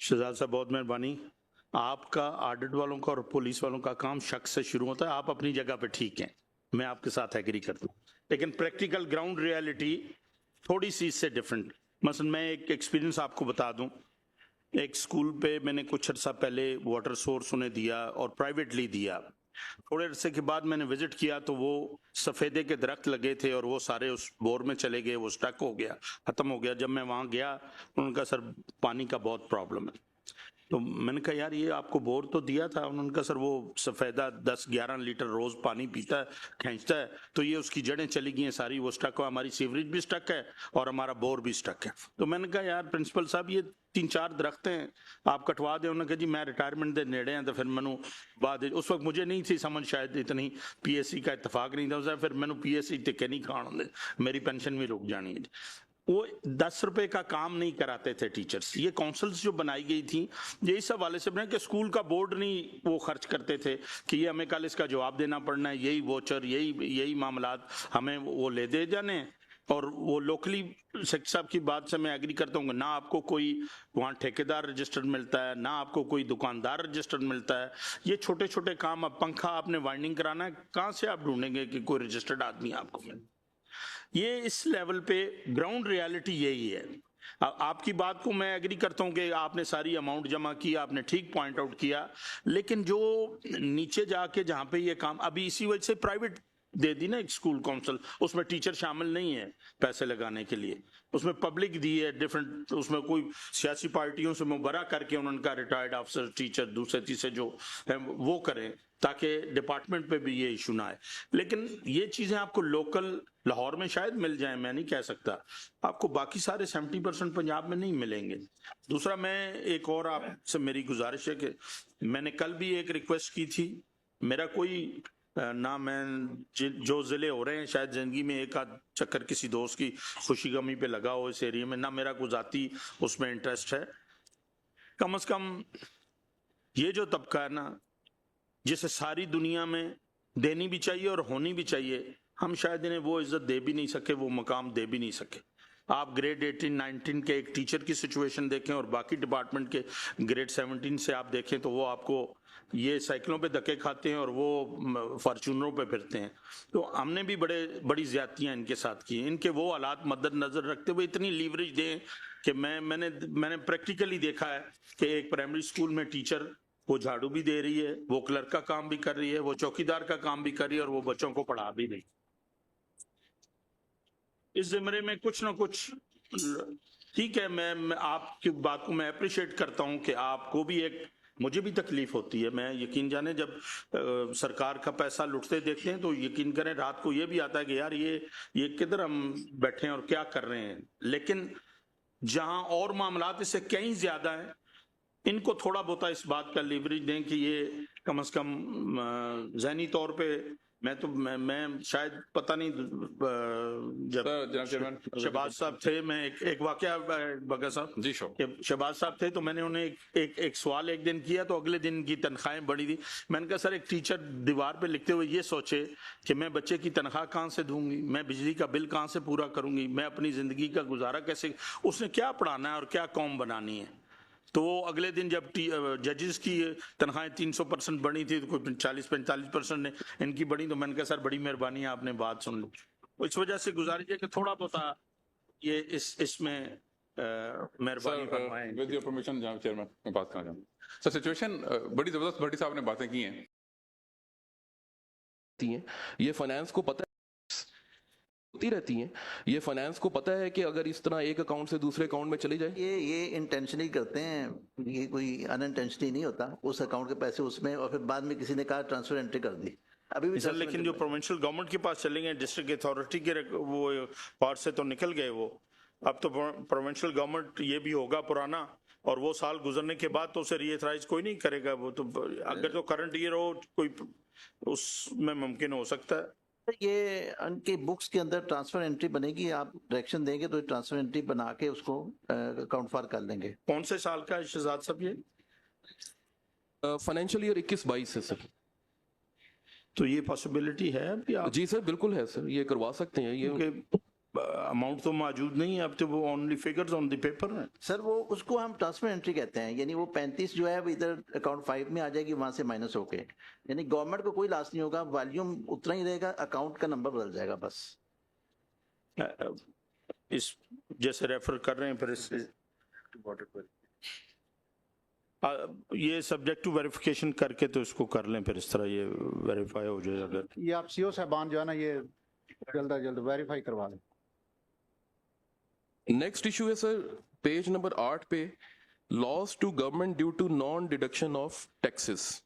शहजाद साहब बहुत मेहरबानी। आपका ऑडिट वालों का और पुलिस वालों का काम शक से शुरू होता है। आप अपनी जगह पे ठीक हैं, मैं आपके साथ एग्री करता हूँ, लेकिन प्रैक्टिकल ग्राउंड रियलिटी थोड़ी सी इससे डिफरेंट। मसलन मैं एक एक्सपीरियंस आपको बता दूं। एक स्कूल पे मैंने कुछ अर्सा पहले वाटर सोर्स उन्हें दिया और प्राइवेटली दिया। थोड़े अरसे के बाद मैंने विजिट किया तो वो सफेदे के दरख्त लगे थे और वो सारे उस बोर में चले गए, वो स्टक हो गया, खत्म हो गया। जब मैं वहां गया उन्होंने कहा सर पानी का बहुत प्रॉब्लम है। तो मैंने कहा यार ये आपको बोर तो दिया था। उन्होंने कहा सर वो सफेदा 10-11 लीटर रोज पानी पीता है, खींचता है, तो ये उसकी जड़ें चली गई हैं सारी, वो स्टक हो, हमारी सीवरेज भी स्टक है और हमारा बोर भी स्टक है। तो मैंने कहा यार प्रिंसिपल साहब ये 3-4 दरख्त हैं, आप कटवा दे। उन्होंने कहा जी मैं रिटायरमेंट दे नेड़े हैं। तो फिर मैंने बाद उस वक्त मुझे नहीं थी समझ, शायद इतनी पीएससी का इतफाक नहीं था। फिर मैंने पीएससी टिके नहीं खाने, मेरी पेंशन भी रुक जानी है। वो 10 रुपए का काम नहीं कराते थे टीचर्स। ये काउंसिल्स जो बनाई गई थी ये इस हवाले से बना कि स्कूल का बोर्ड नहीं वो खर्च करते थे कि ये हमें कल इसका जवाब देना पड़ना है, यही वोचर यही मामलात हमें वो ले दे जाने। और वो लोकली सेक्रेटरी साहब की बात से मैं एग्री करता हूँ, ना आपको कोई वहाँ ठेकेदार रजिस्टर्ड मिलता है, ना आपको कोई दुकानदार रजिस्टर्ड मिलता है। ये छोटे छोटे काम, अब पंखा आपने वाइंडिंग कराना है, कहाँ से आप ढूंढेंगे कि कोई रजिस्टर्ड आदमी आपको मिले। ये इस लेवल पे ग्राउंड रियलिटी यही है। आपकी बात को मैं एग्री करता हूं कि आपने सारी अमाउंट जमा की, आपने ठीक पॉइंट आउट किया, लेकिन जो नीचे जाके जहां पे ये काम, अभी इसी वजह से प्राइवेट दे दी ना एक स्कूल काउंसिल, उसमें टीचर शामिल नहीं है पैसे लगाने के लिए, उसमें पब्लिक दी है डिफरेंट, उसमें कोई सियासी पार्टियों से मुबरा करके उनका रिटायर्ड अफसर टीचर दूसरे तीसरे जो है वो करें ताकि डिपार्टमेंट पे भी ये इशू ना आए। लेकिन ये चीजें आपको लोकल लाहौर में शायद मिल जाए, मैं नहीं कह सकता, आपको बाकी सारे 70% पंजाब में नहीं मिलेंगे। दूसरा, मैं एक और आपसे मेरी गुजारिश है कि मैंने कल भी एक रिक्वेस्ट की थी, मेरा कोई ना, मैं जो जिले हो रहे हैं शायद जिंदगी में एक आध चक्कर किसी दोस्त की खुशी गमी पे लगा हो इस एरिया में, ना मेरा कोई जाती उसमें इंटरेस्ट है। कम से कम ये जो तबका है ना जिसे सारी दुनिया में देनी भी चाहिए और होनी भी चाहिए, हम शायद इन्हें वो इज्जत दे भी नहीं सके, वो मकाम दे भी नहीं सके। आप ग्रेड 18-19 के एक टीचर की सिचुएशन देखें और बाकी डिपार्टमेंट के ग्रेड 17 से आप देखें तो वो आपको ये साइकिलों पे धक्के खाते हैं और वो फॉर्चूनरों पे फिरते हैं। तो हमने भी बड़ी ज्यादतियां इनके साथ की। इनके वो हालात मद्देनजर रखते हुए इतनी लीवरेज दें कि मैंने प्रैक्टिकली देखा है कि एक प्राइमरी स्कूल में टीचर वो झाड़ू भी दे रही है, वो क्लर्क का काम भी कर रही है, वो चौकीदार का काम भी कर रही है और वो बच्चों को पढ़ा भी रही। इस जिम्मे में कुछ ना कुछ ठीक है। मैं आपकी बात को मैं अप्रिशिएट करता हूं कि आपको भी एक, मुझे भी तकलीफ होती है, मैं यकीन जाने जब सरकार का पैसा लुटते देखते हैं तो यकीन करें रात को ये भी आता है कि यार ये किधर हम बैठे हैं और क्या कर रहे हैं। लेकिन जहां और मामलात इससे कहीं ज्यादा है, इनको थोड़ा बहुत इस बात का लीवरेज दें कि ये कम से कम ज़हनी तौर पे मैं शायद पता नहीं, जब शहबाज साहब थे, मैं एक वाकया बगा साहब जी शहबाज साहब थे तो मैंने उन्हें एक सवाल एक दिन किया तो अगले दिन की तनख्वाहें बढ़ी थी। मैंने कहा सर एक टीचर दीवार पे लिखते हुए ये सोचे कि मैं बच्चे की तनख्वाह कहाँ से दूंगी, मैं बिजली का बिल कहाँ से पूरा करूंगी, मैं अपनी जिंदगी का गुजारा कैसे, उसने क्या पढ़ाना है और क्या कौम बनानी है। तो अगले दिन जब जजेस की तनख्वाहें 300% बढ़ी थी तो कोई 40-45% ने इनकी बढ़ी, तो मैंने कहा सर बड़ी मेहरबानी आपने बात सुन ली। इस वजह से गुजारिश है कि थोड़ा बहुत ये इसमें मेहरबानी फरमाएं। विद योर परमिशन जनाब चेयरमैन, मैं बात करना चाहूँगा। सर सिचुएशन बड़ी जबरदस्त, भट्टी साहब ने बातें की हैं, ये फाइनेंस को पता होती रहती हैं, ये फाइनेंस को पता है कि अगर इस तरह एक अकाउंट से दूसरे अकाउंट में चली जाए, ये इंटेंशनली करते हैं, ये कोई अनइंटेंशनली नहीं होता। उस अकाउंट के पैसे उसमें और फिर बाद में किसी ने कहा ट्रांसफर एंट्री कर दी। अभी भी सर लेकिन जो प्रोविंशियल गवर्नमेंट के पास चले गए, डिस्ट्रिक्ट अथॉरिटी के वो पार्ट से तो निकल गए वो, अब तो प्रोविंशियल गवर्नमेंट ये भी होगा पुराना और वो साल गुजरने के बाद तो उसे रीएथराइज कोई नहीं करेगा। वो तो अगर तो करंट ईयर हो कोई उसमें मुमकिन हो सकता है। ये उनकी बुक्स के अंदर ट्रांसफर एंट्री बनेगी, आप डायरेक्शन देंगे तो ट्रांसफर एंट्री बना के उसको अकाउंट फॉर कर लेंगे। कौन से साल का है शहजाद साहब ये? फाइनेंशियल ईयर 21-22 है सर। तो ये पॉसिबिलिटी है अभी आप? जी सर बिल्कुल है सर, ये करवा सकते हैं ये। अमाउंट तो मौजूद नहीं है, अब तो वो only figures on the paper है। सर वो उसको हम ट्रांसफर एंट्री कहते हैं, यानी वो 35 जो है वो इधर अकाउंट 5 में आ जाएगी, वहां से माइनस होके, यानी गवर्नमेंट को कोई लॉस नहीं होगा, वॉल्यूम उतना ही रहेगा, अकाउंट का नंबर बदल जाएगा बस। इस जैसे रेफर कर रहे हैं फिर इस ये सब्जेक्ट टू वेरिफिकेशन करके तो इसको कर लें, फिर इस तरह ये वेरीफाई हो जाए। अगर ये आप सीओ साहबान जो है ना, ये जल्द अज जल्द वेरीफाई करवा लें। नेक्स्ट इशू है सर पेज नंबर 8 पे, loss to government due to non deduction of taxes.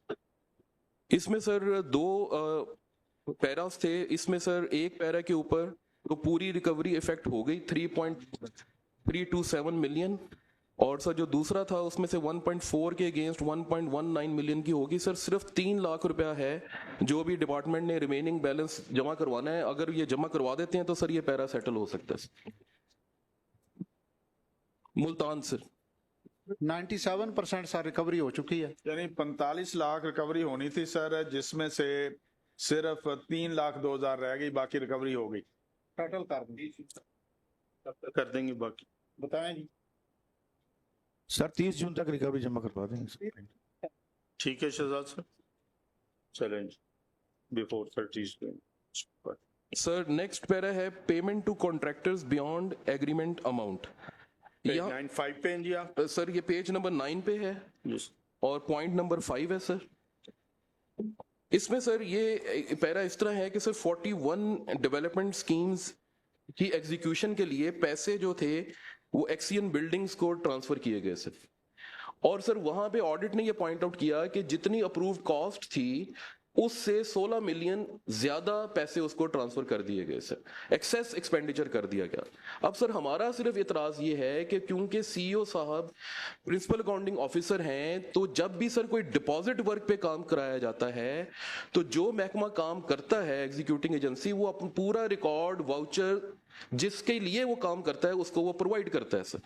इसमें सर दो पैरास थे, इसमें सर एक पैरा के ऊपर तो पूरी रिकवरी इफेक्ट हो गई 3.327 मिलियन, और सर जो दूसरा था उसमें से 1.4 के अगेंस्ट 1.19 मिलियन की होगी। सर सिर्फ 3 लाख रुपया है जो भी डिपार्टमेंट ने रिमेनिंग बैलेंस जमा करवाना है, अगर ये जमा करवा देते हैं तो सर ये पैरा सेटल हो सकता है। मुल्तान सर 97% सर रिकवरी हो चुकी है। यानी 45 लाख रिकवरी होनी थी सर, जिसमें से सिर्फ 3,02,000 रह गई, बाकी रिकवरी हो गई। टोटल कर देंगे बाकी। बताएं जी। सर 30 जून तक रिकवरी जमा करवा देंगे। ठीक है शहजाद सर, चलें before 30 June। Sir next para है payment to contractors beyond agreement amount. 9.5 पे हैं जी आप। सर ये पेज नंबर 9 पे है Yes। और पॉइंट नंबर 5 है सर। इसमें सर ये पैरा इस तरह है कि सर 41 डेवलपमेंट स्कीम्स की एग्जीक्यूशन के लिए पैसे जो थे वो एक्सियन बिल्डिंग्स को ट्रांसफर किए गए सर, और सर वहां पे ऑडिट ने ये पॉइंट आउट किया कि जितनी अप्रूव्ड कॉस्ट थी उससे 16 मिलियन ज्यादा पैसे उसको ट्रांसफर कर दिए गए सर, एक्सेस एक्सपेंडिचर कर दिया गया। अब सर हमारा सिर्फ इतराज ये है कि क्योंकि सीईओ साहब प्रिंसिपल अकाउंटिंग ऑफिसर हैं, तो जब भी सर कोई डिपॉजिट वर्क पे काम कराया जाता है तो जो महकमा काम करता है एग्जीक्यूटिंग एजेंसी, वो अपना पूरा रिकॉर्ड वाउचर जिसके लिए वो काम करता है उसको वो प्रोवाइड करता है सर,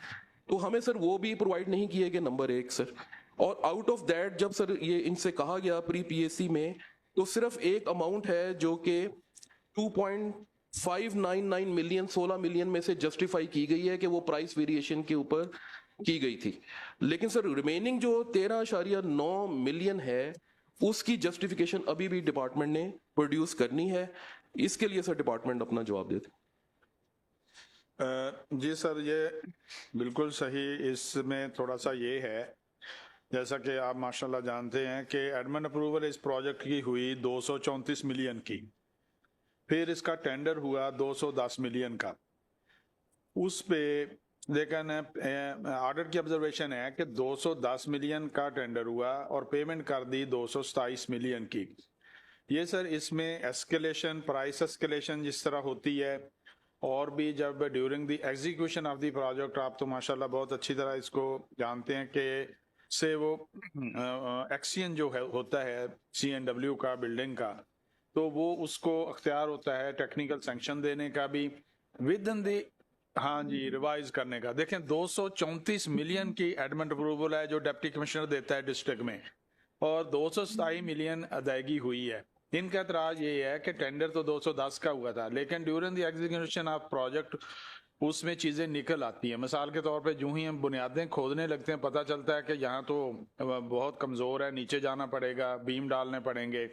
तो हमें सर वो भी प्रोवाइड नहीं किए गए, नंबर 1 सर। और आउट ऑफ दैट जब सर ये इनसे कहा गया प्री पीएससी में, तो सिर्फ एक अमाउंट है जो कि 2.599 मिलियन 16 मिलियन में से जस्टिफाई की गई है कि वो प्राइस वेरिएशन के ऊपर की गई थी, लेकिन सर रिमेनिंग जो 13.9 मिलियन है उसकी जस्टिफिकेशन अभी भी डिपार्टमेंट ने प्रोड्यूस करनी है। इसके लिए सर डिपार्टमेंट अपना जवाब देते। जी सर, ये बिल्कुल सही। इसमें थोड़ा सा ये है, जैसा कि आप माशाल्लाह जानते हैं कि एडमिन अप्रूवल इस प्रोजेक्ट की हुई 234 मिलियन की, फिर इसका टेंडर हुआ 210 मिलियन का। उस पे लेकिन ऑडिट की ऑब्जर्वेशन है कि 210 मिलियन का टेंडर हुआ और पेमेंट कर दी 227 मिलियन की। ये सर इसमें एस्केलेशन, प्राइस एस्केलेशन जिस तरह होती है, और भी जब during the execution of the project, आप तो माशाल्लाह बहुत अच्छी तरह इसको जानते हैं कि से वो एक्सियन जो है होता है CNW का बिल्डिंग का, तो वो उसको अख्तियार होता है टेक्निकल सैंक्शन देने का भी विद इन दी, हाँ जी, रिवाइज करने का। देखें 234 मिलियन की एडमिन अप्रूवल है जो डिप्टी कमिश्नर देता है डिस्ट्रिक्ट में, और 227 मिलियन अदायगी हुई है। इनका एतराज ये है कि टेंडर तो 210 का हुआ था, लेकिन during the execution of project उसमें चीजें निकल आती हैं। मिसाल के तौर पे जो ही हम बुनियादें खोदने लगते हैं, पता चलता है कि यहाँ तो बहुत कमजोर है, नीचे जाना पड़ेगा, बीम डालने पड़ेंगे,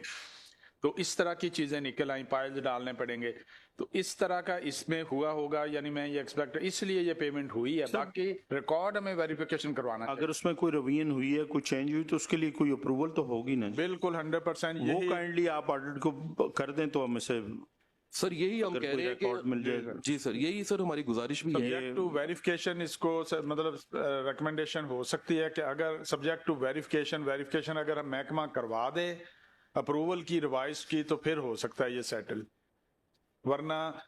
तो इस तरह की चीजें निकल आई, पाइल्स डालने पड़ेंगे, तो इस तरह का इसमें हुआ होगा, यानी मैं ये एक्सपेक्ट, इसलिए ये पेमेंट हुई है। बाकी रिकॉर्ड हमें वेरिफिकेशन करवाना है। अगर उसमें कोई रिवीजन हुई है, कोई चेंज हुई, तो उसके लिए कोई अप्रूवल तो होगी ना। बिल्कुल 100%। वो काइंडली आप ऑडिट को कर दें तो हमें से सर यही हम कह रहे हैं कि मिल जाएगा। जी सर, यही सर हमारी गुजारिश भी है। सब्जेक्ट टू वेरिफिकेशन इसको मतलब रिकमेंडेशन हो सकती है कि अगर सब्जेक्ट टू वेरिफिकेशन अगर हम महकमा करवा दे अप्रूवल की, रिवाइज की, तो फिर हो सकता है ये सेटल, वरना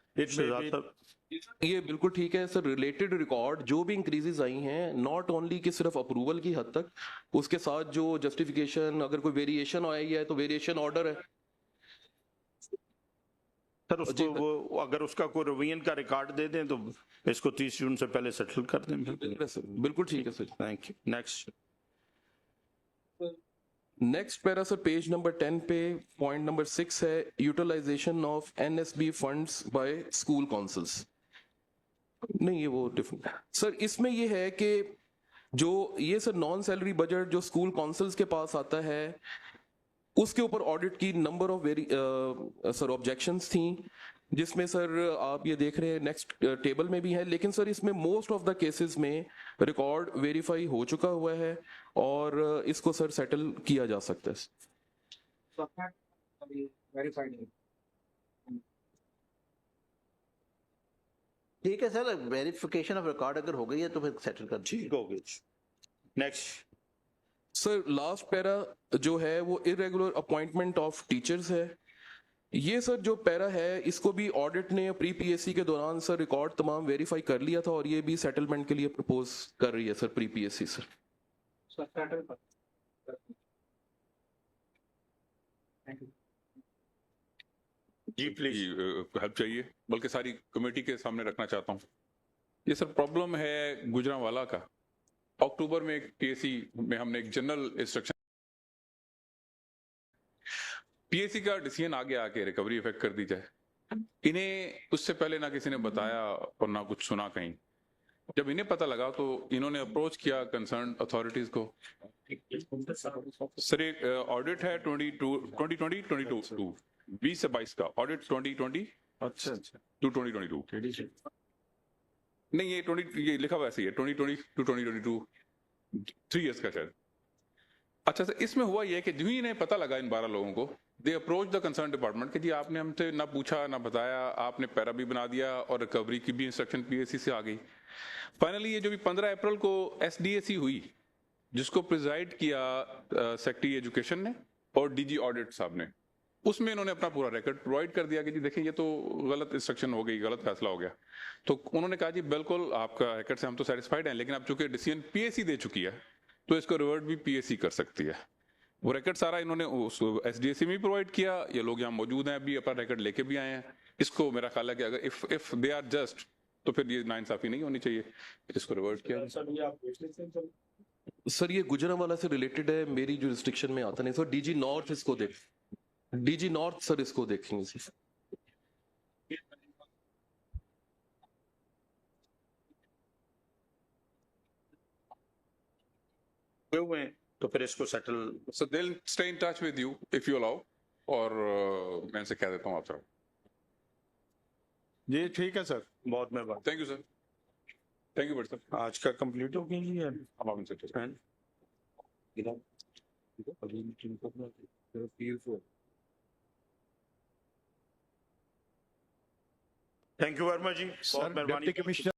ये बिल्कुल ठीक है सर। रिलेटेड रिकॉर्ड जो भी इंक्रीजेस आई हैं, नॉट ओनली कि सिर्फ अप्रूवल की हद तक, उसके साथ जो जस्टिफिकेशन, अगर कोई वेरिएशन आई है तो वेरिएशन ऑर्डर है सर, उसको वो अगर उसका कोई रिवीजन का रिकॉर्ड दे दें तो इसको 30 जून से पहले सेटल कर दें। बिल्कुल ठीक है sir, thank you. Next next para sir page number 10 पे पॉइंट नंबर 6 है utilization of NSB funds by school councils. नहीं ये वो डिफरेंट सर, इसमें ये है कि जो ये सर नॉन सैलरी बजट जो स्कूल काउंसिल्स के पास आता है उसके ऊपर ऑडिट की number of very sir objections थी, जिसमें सर आप ये देख रहे हैं नेक्स्ट टेबल में भी है, लेकिन सर इसमें मोस्ट ऑफ द केसेस में रिकॉर्ड वेरीफाई हो चुका हुआ है और इसको सर सेटल किया जा सकता है। ठीक है सर, वेरिफिकेशन ऑफ रिकॉर्ड अगर हो गई है तो फिर सेटल कर दीजिए। ठीक हो गई। नेक्स्ट सर लास्ट पैरा जो है वो इरेगुलर अपॉइंटमेंट ऑफ टीचर्स है। ये सर जो पैरा है इसको भी ऑडिट ने प्री पीएससी के दौरान सर रिकॉर्ड तमाम वेरीफाई कर लिया था और ये भी सेटलमेंट के लिए प्रपोज कर रही है सर प्री पीएससी सर। जी प्लीज। हेल्प चाहिए, बल्कि सारी कमेटी के सामने रखना चाहता हूँ। ये सर प्रॉब्लम है गुजरांवाला का। अक्टूबर में पीएससी में हमने एक जनरल इंस्ट्रक्शन, पीएससी का डिसीजन आगे आके रिकवरी इफेक्ट कर दी जाए, इन्हें उससे पहले ना किसी ने बताया और ना कुछ सुना कहीं। जब इन्हें पता लगा तो इन्होंने अप्रोच किया कंसर्न अथॉरिटीज को। सर एक ऑडिट है 2020-22 20 से 22 का ऑडिट 2020 अच्छा अच्छा टू 2022 नहीं ये लिखा हुआ ऐसे ही है 2020 टू 2022 3 इयर्स का शायद। अच्छा सर इसमें हुआ ये कि जो ही इन्हें पता लगा इन 12 लोगों को, they approach the concern department कि जी आपने हमसे ना पूछा ना बताया, आपने पैरा भी बना दिया और रिकवरी की भी इंस्ट्रक्शन पीएससी से आ गई। फाइनली ये जो भी 15 अप्रैल को एसडीएसी हुई जिसको प्रिजाइड किया सेक्रेटरी एजुकेशन ने और डीजी ऑडिट साहब ने, उसमें इन्होंने अपना पूरा रिकॉर्ड प्रोवाइड कर दिया कि जी देखिए ये तो गलत इंस्ट्रक्शन हो गई, गलत फैसला हो गया। तो उन्होंने कहा जी बिल्कुल आपका रिकॉर्ड से हम तो सेटिस्फाइड हैं, लेकिन अब चूंकि डिसीजन पीएससी दे चुकी है तो इसको रिवर्ट भी पीएससी कर सकती है। वो रिकॉर्ड सारा इन्होंने एसडीएसी में भी प्रोवाइड किया, ये लोग यहाँ मौजूद हैं अभी अपना रिकॉर्ड लेके भी आए हैं। इसको मेरा ख्याल है कि अगर इफ दे आर जस्ट तो फिर ये नाइंसाफी नहीं होनी चाहिए, इसको रिवर्ट किया। सर ये गुजरांवाला से रिलेटेड है, मेरी जो रिस्ट्रिक्शन में आता नहीं सर। डीजी नॉर्थ इसको देख, डीजी नॉर्थ सर इसको देखेंगे सर। हुए हैं तो फिर इसको settle. So they'll stay in touch with you if you allow, और मैं इनसे कह देता हूँ आप सर। जी ठीक है सर, बहुत मेहरबानी। Thank you sir, thank you but sir. आज का कंप्लीट हो गया जी है। हम आप इनसे थैंक यू वर्मा जी, बहुत सर मेहरबानी। Deputy commissioner